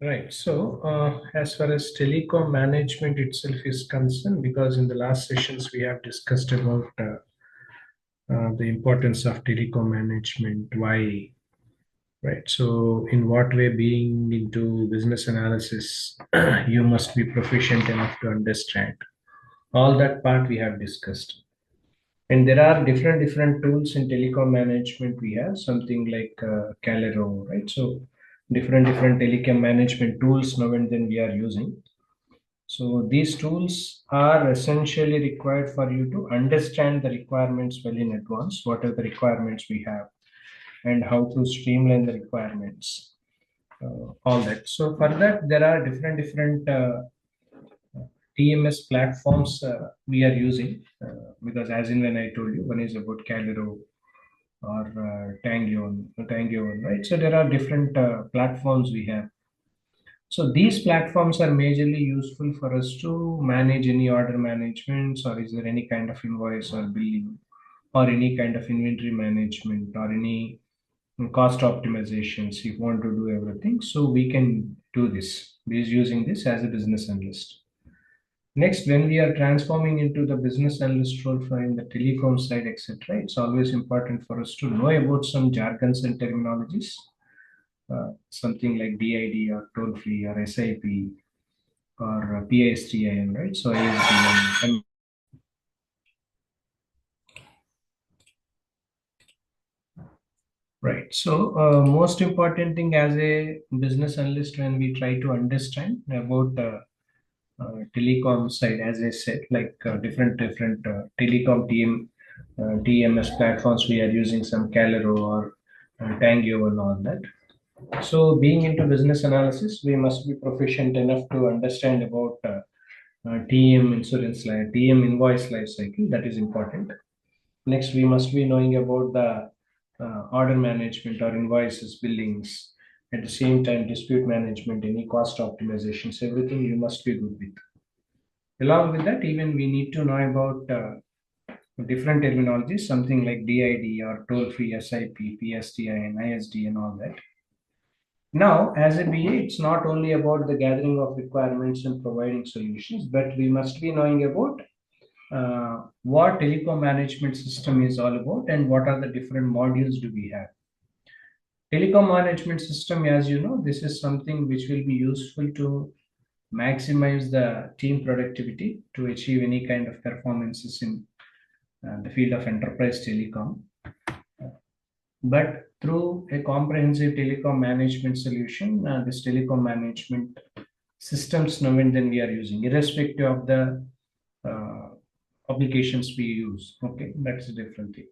Right. So, as far as telecom management itself is concerned, because in the last sessions we have discussed about the importance of telecom management, why, right? So, in what way being into business analysis, you must be proficient enough to understand. All that part we have discussed. And there are different tools in telecom management. We have something like Calero, right? So, different telecom management tools now and then we are using. So these tools are essentially required for you to understand the requirements well in advance, what are the requirements we have, and how to streamline the requirements, all that. So for that, there are different TMS platforms we are using because, as in when I told you, one is about Calero or Tangion, right? So there are different platforms we have. So these platforms are majorly useful for us to manage any order managements, or is there any kind of invoice or billing, or any kind of inventory management, or any cost optimizations. If you want to do everything, so we can do this. We is using this as a business analyst. Next, when we are transforming into the business analyst role for in the telecom side, etc., it's always important for us to know about some jargons and terminologies, something like DID or toll free or SIP or PISTIN, right? So ISDN. Right. So most important thing as a business analyst when we try to understand about telecom side, as I said, like different telecom TMS platforms we are using some Calero or Tangio and all that. So being into business analysis, we must be proficient enough to understand about TM insurance life, TM invoice life cycle. That is important. Next, we must be knowing about the order management or invoices, billings. At the same time, dispute management, any cost optimizations, everything you must be good with. Along with that, even we need to know about different terminologies, something like DID or toll-free SIP, PSTI, ISD, and all that. Now, as a BA, it's not only about the gathering of requirements and providing solutions, but we must be knowing about what telecom management system is all about and what are the different modules do we have. Telecom management system, as you know, this is something which will be useful to maximize the team productivity to achieve any kind of performances in the field of enterprise telecom. But through a comprehensive telecom management solution, this telecom management systems now and then we are using, irrespective of the uh, applications we use. Okay, that's a different thing.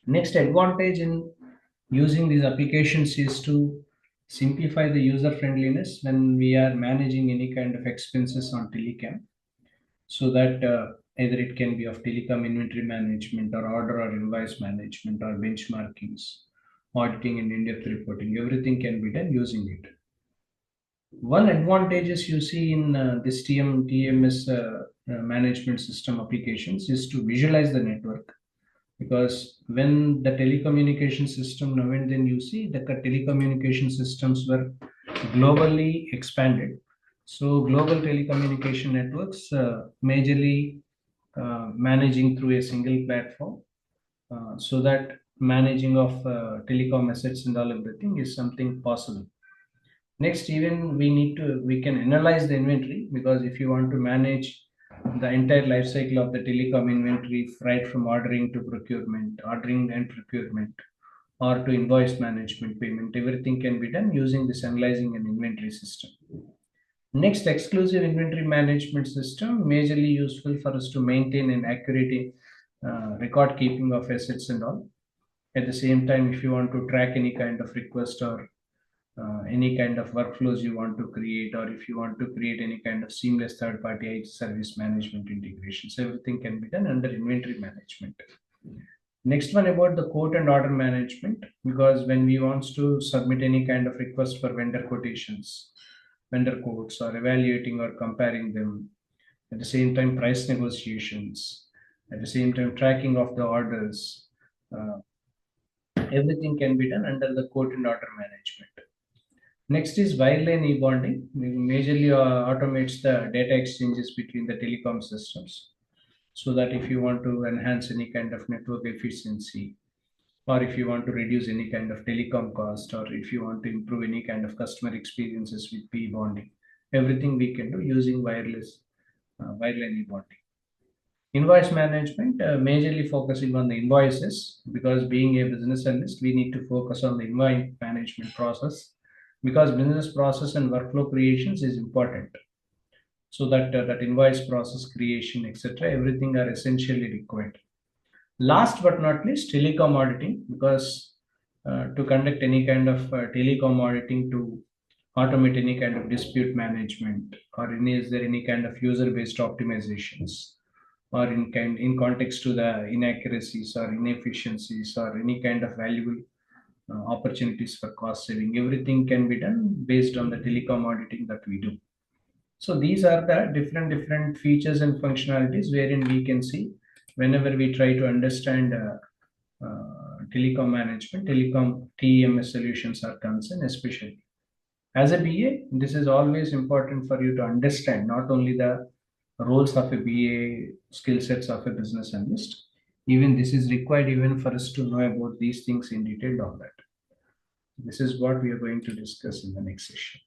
Next advantage in using these applications is to simplify the user friendliness when we are managing any kind of expenses on telecom, so that either it can be of telecom inventory management or order or invoice management or benchmarkings, auditing and in-depth reporting, everything can be done using it. One advantages you see in this TMS management system applications is to visualize the network, because when the telecommunication system now and then you see the telecommunication systems were globally expanded. So global telecommunication networks majorly managing through a single platform, so that managing of telecom assets and all everything is something possible. Next, even we can analyze the inventory, because if you want to manage the entire life cycle of the telecom inventory, right from ordering to procurement, ordering and procurement, or to invoice management, payment, everything can be done using this analyzing and inventory system. Next, exclusive inventory management system, majorly useful for us to maintain an accurate record keeping of assets and all. At the same time, if you want to track any kind of request or any kind of workflows you want to create, or if you want to create any kind of seamless third party IT service management integrations, everything can be done under inventory management. Next one about the quote and order management, because when we want to submit any kind of request for vendor quotations, vendor quotes, or evaluating or comparing them, at the same time price negotiations, at the same time tracking of the orders, uh, everything can be done under the quote and order management. Next is wireline e-bonding. It majorly automates the data exchanges between the telecom systems, so that if you want to enhance any kind of network efficiency, or if you want to reduce any kind of telecom cost, or if you want to improve any kind of customer experiences with e-bonding, everything we can do using wireline e-bonding. Invoice management, majorly focusing on the invoices, because being a business analyst, we need to focus on the invoice management process, because business process and workflow creations is important. So that that invoice process creation, etc., everything are essentially required. Last but not least, telecom auditing, because to conduct any kind of telecom auditing, to automate any kind of dispute management, or is there any kind of user-based optimizations, or in context to the inaccuracies or inefficiencies, or any kind of valuable opportunities for cost saving, everything can be done based on the telecom auditing that we do. So these are the different features and functionalities wherein we can see whenever we try to understand telecom management, telecom TEMS solutions are concerned, especially. As a BA, this is always important for you to understand not only the roles of a BA, skill sets of a business analyst. Even this is required even for us to know about these things in detail on that. This is what we are going to discuss in the next session.